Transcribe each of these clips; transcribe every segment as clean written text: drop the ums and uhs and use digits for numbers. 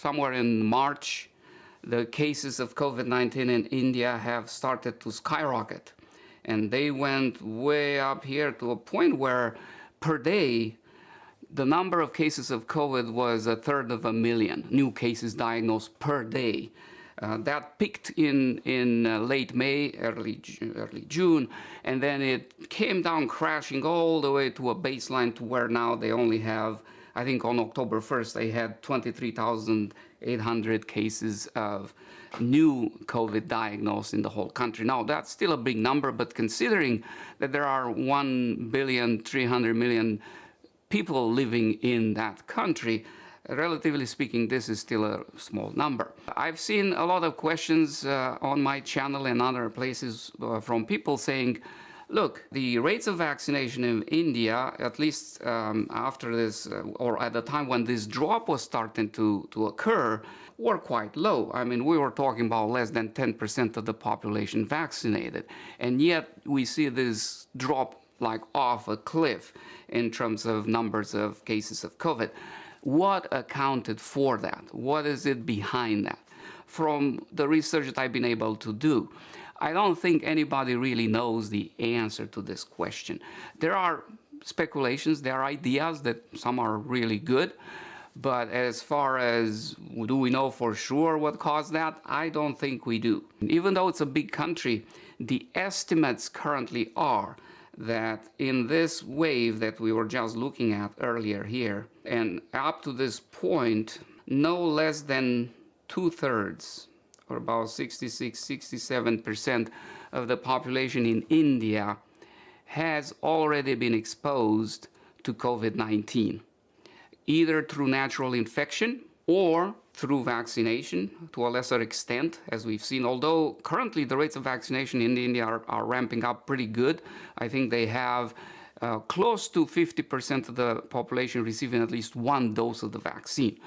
Somewhere in March, the cases of COVID-19 in India have started to skyrocket. And they went way up here to a point where per day, the number of cases of COVID was 1/3 new cases diagnosed per day. That peaked in late May, early June, and then it came down crashing all the way to a baseline to where now they only have, I think on October 1st, they had 23,800 cases of new COVID diagnosed in the whole country. Now, that's still a big number, but considering that there are 1,300,000,000 people living in that country, relatively speaking, this is still a small number. I've seen a lot of questions on my channel and other places from people saying, look, the rates of vaccination in India, at least after this, or at the time when this drop was starting to occur, were quite low. I mean, we were talking about less than 10% of the population vaccinated. And yet we see this drop like off a cliff in terms of numbers of cases of COVID. What accounted for that? What is it behind that? From the research that I've been able to do, I don't think anybody really knows the answer to this question. There are speculations, there are ideas that some are really good, but as far as do we know for sure what caused that, I don't think we do. Even though it's a big country, the estimates currently are that in this wave that we were just looking at earlier here, and up to this point, no less than 2/3, or about 66-67% of the population in India has already been exposed to COVID-19, either through natural infection or through vaccination to a lesser extent, as we've seen. Although currently the rates of vaccination in India are ramping up pretty good. I think they have close to 50% of the population receiving at least one dose of the vaccine.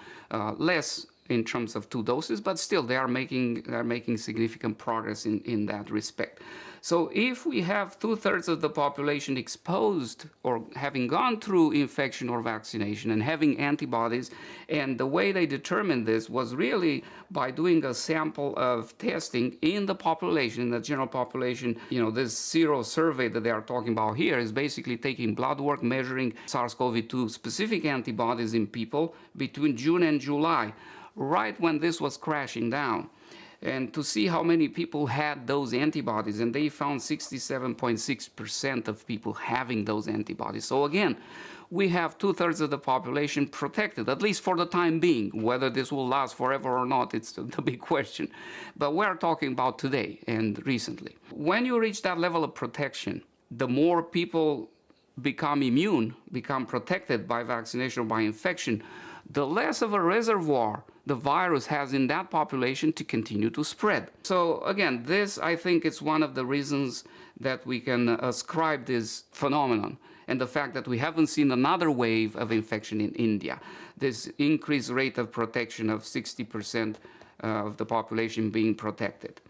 Less in terms of 2 doses, but still they are making significant progress in that respect. So if we have 2/3 of the population exposed or having gone through infection or vaccination and having antibodies, and the way they determined this was really by doing a sample of testing in the population, in the general population. You know, this zero survey that they are talking about here is basically taking blood work, measuring SARS-CoV-2 specific antibodies in people between June and July, right when this was crashing down, and to see how many people had those antibodies, and they found 67.6% of people having those antibodies. So again, we have 2/3 of the population protected, at least for the time being. Whether this will last forever or not, it's the big question. But we're talking about today and recently. When you reach that level of protection, the more people become immune, become protected by vaccination or by infection, the less of a reservoir the virus has in that population to continue to spread. So again, this, I think, is one of the reasons that we can ascribe this phenomenon, and the fact that we haven't seen another wave of infection in India. This increased rate of protection of 60% of the population being protected.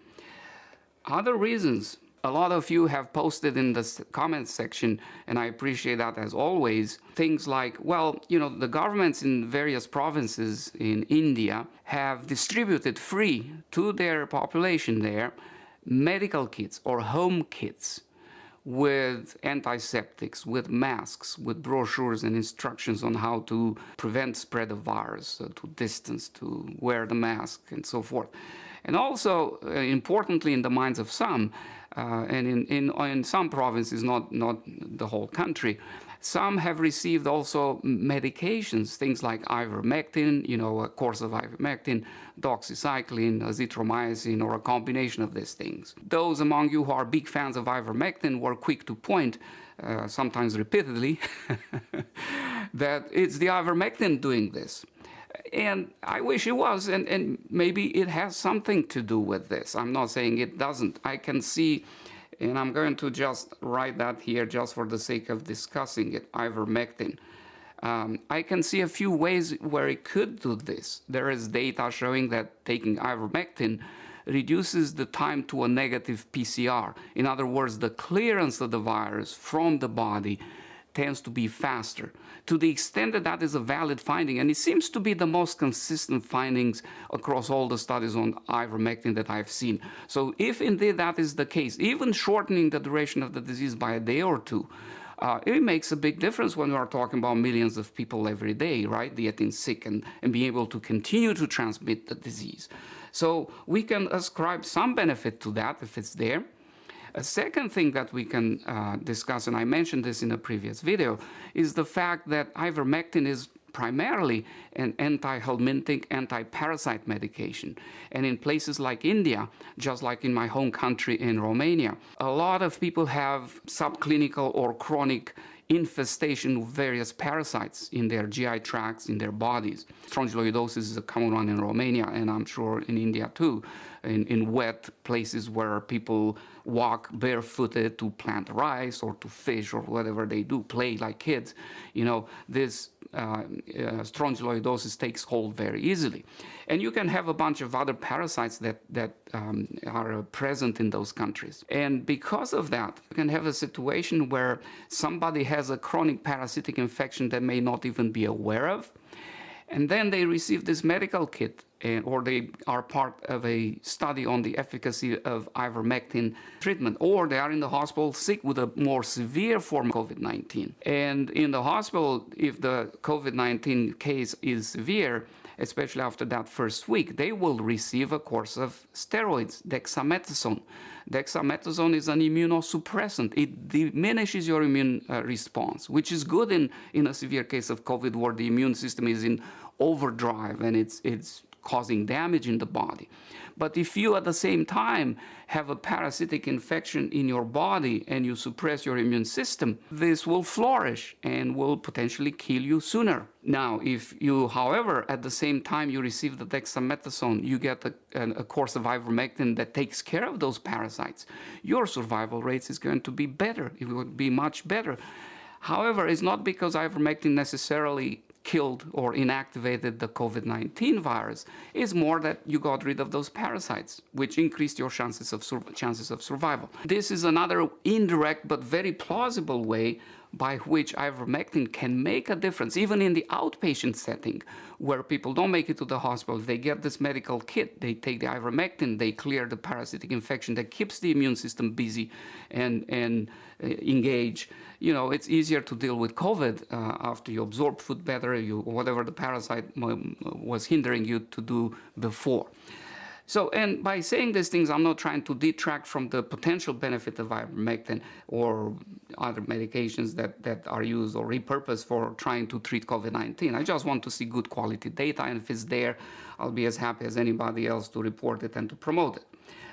Other reasons, a lot of you have posted in the comments section, and I appreciate that as always, things like, well, you know, the governments in various provinces in India have distributed free to their population there medical kits or home kits with antiseptics, with masks, with brochures and instructions on how to prevent spread of virus, to distance, to wear the mask, and so forth. And also, importantly, in the minds of some, and in some provinces, not the whole country, some have received also medications, things like ivermectin, you know, a course of ivermectin, doxycycline, azithromycin, or a combination of these things. Those among you who are big fans of ivermectin were quick to point, sometimes repeatedly, that it's the ivermectin doing this. And I wish it was, and maybe it has something to do with this. I'm not saying it doesn't. I can see, and I'm going to just write that here just for the sake of discussing it, ivermectin. I can see a few ways where it could do this. There is data showing that taking ivermectin reduces the time to a negative PCR. In other words, the clearance of the virus from the body tends to be faster. To the extent that that is a valid finding, and it seems to be the most consistent findings across all the studies on ivermectin that I've seen. So if indeed that is the case, even shortening the duration of the disease by a day or two, it makes a big difference when we are talking about millions of people every day, right, getting sick and being able to continue to transmit the disease. So we can ascribe some benefit to that if it's there. A second thing that we can discuss, and I mentioned this in a previous video, is the fact that ivermectin is primarily an anti-helminthic, anti-parasite medication. And in places like India, just like in my home country in Romania, a lot of people have subclinical or chronic infestation of various parasites in their GI tracts, in their bodies. Strongyloidosis is a common one in Romania, and I'm sure in India too, in wet places where people walk barefooted to plant rice or to fish or whatever they do, play like kids. You know, this strongyloidosis takes hold very easily. And you can have a bunch of other parasites that are present in those countries. And because of that, you can have a situation where somebody has a chronic parasitic infection that may not even be aware of, and then they receive this medical kit, or they are part of a study on the efficacy of ivermectin treatment, or they are in the hospital sick with a more severe form of COVID-19. And in the hospital, if the COVID-19 case is severe, especially after that first week, they will receive a course of steroids, dexamethasone. Dexamethasone is an immunosuppressant. It diminishes your immune response, which is good in a severe case of COVID where the immune system is in overdrive and it's causing damage in the body. But if you at the same time have a parasitic infection in your body and you suppress your immune system, this will flourish and will potentially kill you sooner. Now, if you, however, at the same time you receive the dexamethasone, you get a course of ivermectin that takes care of those parasites, your survival rates is going to be better. It will be much better. However, it's not because ivermectin necessarily killed or inactivated the COVID-19 virus. It's more that you got rid of those parasites, which increased your chances of survival. This is another indirect but very plausible way by which ivermectin can make a difference, even in the outpatient setting, where people don't make it to the hospital. They get this medical kit, they take the ivermectin, they clear the parasitic infection that keeps the immune system busy and engaged. You know, it's easier to deal with COVID after you absorb food better, whatever the parasite was hindering you to do before. So, and by saying these things, I'm not trying to detract from the potential benefit of ivermectin or other medications that are used or repurposed for trying to treat COVID-19. I just want to see good quality data, and if it's there, I'll be as happy as anybody else to report it and to promote it.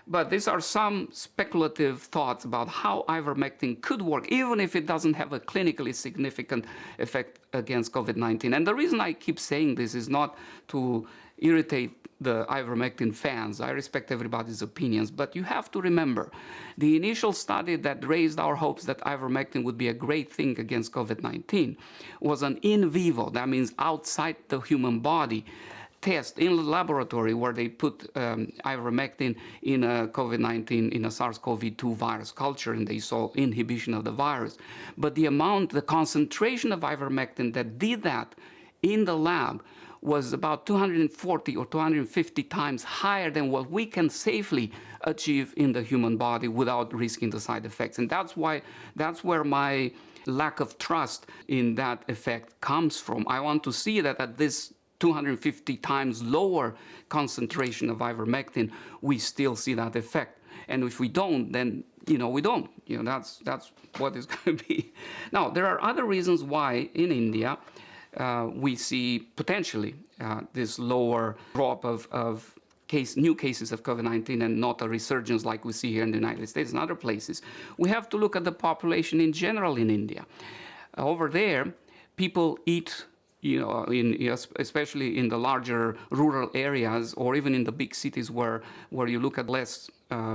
But these are some speculative thoughts about how ivermectin could work, even if it doesn't have a clinically significant effect against COVID-19. And the reason I keep saying this is not to irritate the ivermectin fans. I respect everybody's opinions, but you have to remember, the initial study that raised our hopes that ivermectin would be a great thing against COVID-19 was an in vivo, that means outside the human body, test in the laboratory where they put ivermectin in a COVID-19, in a SARS-CoV-2 virus culture, and they saw inhibition of the virus. But the concentration of ivermectin that did that in the lab was about 240 or 250 times higher than what we can safely achieve in the human body without risking the side effects. And that's where my lack of trust in that effect comes from. I want to see that at this 250 times lower concentration of ivermectin, we still see that effect. And if we don't, then, we don't. That's what it's going to be. Now, there are other reasons why in India we see potentially this lower drop of new cases of COVID-19 and not a resurgence like we see here in the United States and other places. We have to look at the population in general in India. Over there, people eat, especially in the larger rural areas or even in the big cities where you look at less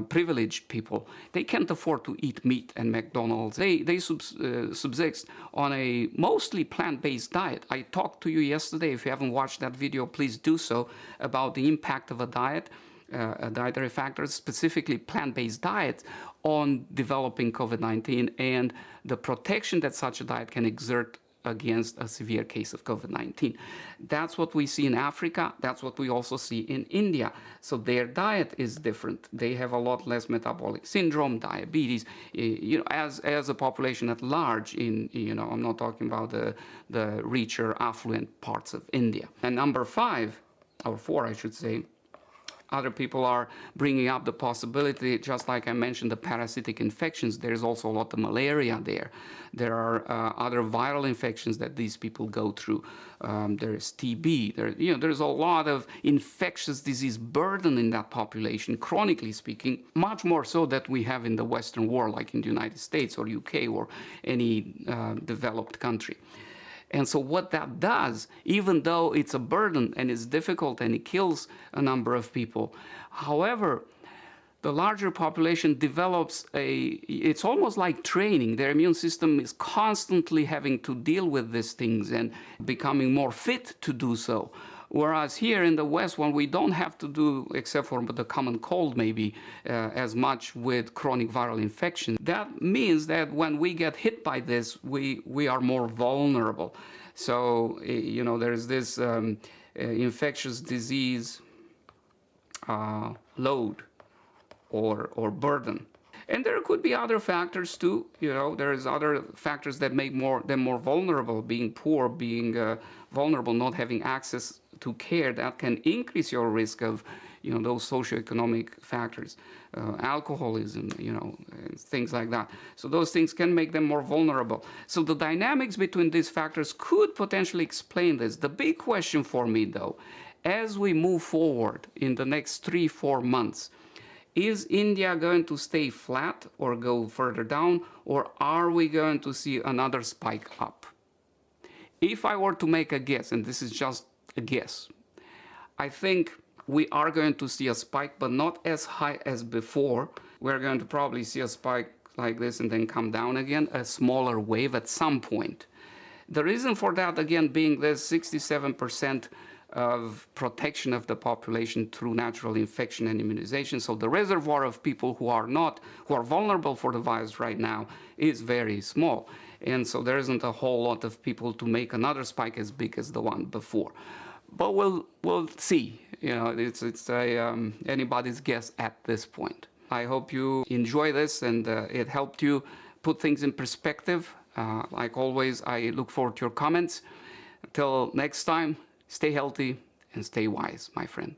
privileged people, they can't afford to eat meat and McDonald's. They subsist on a mostly plant-based diet. I talked to you yesterday, if you haven't watched that video, please do so, about the impact of a diet dietary factors, specifically plant-based diets, on developing COVID-19 and the protection that such a diet can exert against a severe case of COVID-19. That's what we see in Africa. That's what we also see in India. So their diet is different. They have a lot less metabolic syndrome, diabetes, as a population at large in, I'm not talking about the richer, affluent parts of India. And number 5, or 4, I should say, other people are bringing up the possibility, just like I mentioned, the parasitic infections. There's also a lot of malaria there. There are other viral infections that these people go through. There's TB. There's a lot of infectious disease burden in that population, chronically speaking, much more so that we have in the Western world, like in the United States or UK or any developed country. And so what that does, even though it's a burden and it's difficult and it kills a number of people, however, the larger population develops it's almost like training. Their immune system is constantly having to deal with these things and becoming more fit to do so. Whereas here in the West, when we don't have to do, except for the common cold maybe, as much with chronic viral infection, that means that when we get hit by this, we are more vulnerable. So, there's this infectious disease load or burden. And there could be other factors too. There's other factors that make them more vulnerable, being poor, being vulnerable, not having access to care that can increase your risk of, those socioeconomic factors, alcoholism, things like that. So those things can make them more vulnerable. So the dynamics between these factors could potentially explain this. The big question for me, though, as we move forward in the next 3-4 months, is India going to stay flat or go further down, or are we going to see another spike up? If I were to make a guess, and this is just a guess, I think we are going to see a spike, but not as high as before. We're going to probably see a spike like this and then come down again, a smaller wave at some point. The reason for that, again, being this 67% of protection of the population through natural infection and immunization. So the reservoir of people who are vulnerable for the virus right now is very small. And so there isn't a whole lot of people to make another spike as big as the one before. But we'll see. It's anybody's guess at this point. I hope you enjoy this and it helped you put things in perspective. Like always, I look forward to your comments. Until next time, stay healthy and stay wise, my friend.